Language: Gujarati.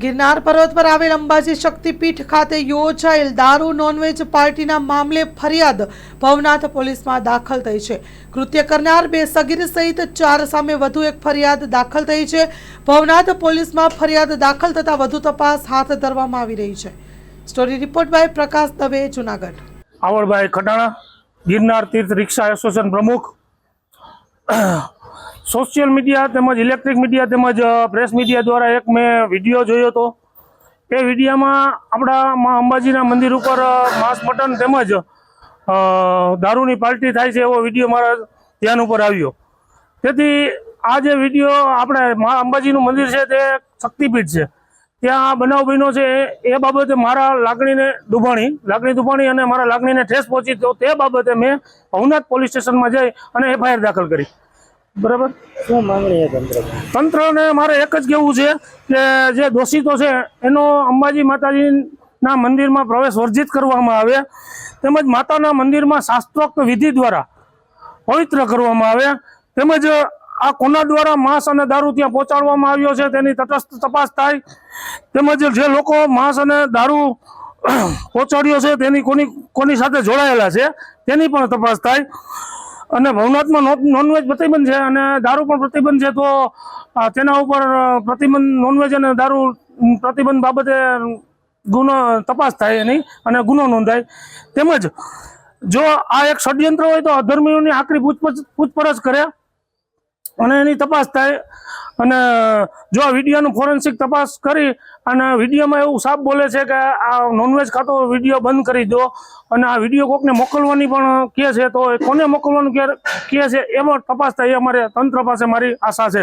ગિરનાર પર્વત પર આવેલ અંબાજી શક્તિપીઠ ખાતે યોજાયેલ દારૂ નોનવેજ પાર્ટીના મામલે ફરિયાદ ભવનાથ પોલીસમાં દાખલ થઈ છે। કૃત્ય કરનાર 2 સગીર સહિત 4 સામે વધુ એક ફરિયાદ દાખલ થઈ છે। ભવનાથ પોલીસમાં ફરિયાદ દાખલ થતા વધુ તપાસ હાથ ધરવામાં આવી રહી છે। Story report by Prakash Dave, Junagadh. Avadbhai Khatana, Girnar तीर्थ रिक्शा एसोसिएशन प्रमुख। सोशियल मीडिया तेमज इलेक्ट्रिक मीडिया तेमज प्रेस मीडिया द्वारा एक मैं विडियो जोयो तो ए विडियो में अपना मां अंबाजीना मंदिर पर मांस मटन तेमज दारूनी पार्टी थाय छे एवो विडियो मारा ध्यान पर आव्यो। तेथी आ जे विडियो आपणे मां अंबाजीनुं मंदिर छे ते शक्तिपीठ छे, त्यां बनाव बन्यो छे ए बाबते मारा लागणीने दुभाणी अने मारा लागणीने ठेस पहोंची तो ते बाबते मैं भवनाथ पोलीस स्टेशन में जई अने एफआईआर दाखल करी। बराबर શું માંગણી છે તંત્રને મારે એક જ કહેવું છે કે જે દોષિતો છે એનો અંબાજી માતાજીના મંદિરમાં પ્રવેશ વર્જિત કરવામાં આવે, તેમજ માતાના મંદિરમાં શાસ્ત્રોક્ત વિધિ દ્વારા પવિત્ર કરવામાં આવે, તેમજ આ કોના દ્વારા માંસ અને દારૂ ત્યાં પહોંચાડવામાં આવ્યો છે તેની તટસ્થ તપાસ થાય, તેમજ જે લોકો માંસ અને દારૂ પહોંચાડ્યો છે તેની કોની સાથે જોડાયેલા છે તેની પણ તપાસ થાય। અને ભવનાથમાં નોનવેજ પ્રતિબંધ છે અને દારૂ પણ પ્રતિબંધ છે, તો તેના ઉપર પ્રતિબંધ નોનવેજ અને દારૂ પ્રતિબંધ બાબતે ગુનો તપાસ થાય એની અને ગુનો નોંધાય। તેમજ જો આ એક ષડયંત્ર હોય તો અધર્મીઓની આકરી પૂછપરછ કરે અને એની તપાસ થાય। અને જો આ વિડીયોનું ફોરેન્સિક તપાસ કરી અને વિડીયોમાં એવું સાફ બોલે છે કે આ નોનવેજ ખાતો વિડીયો બંધ કરી દો અને આ વિડીયો કોકને મોકલવાની પણ કહે છે, તો કોને મોકલવાનું કહે છે એમાં તપાસ થાય એ અમારે તંત્ર પાસે મારી આશા છે।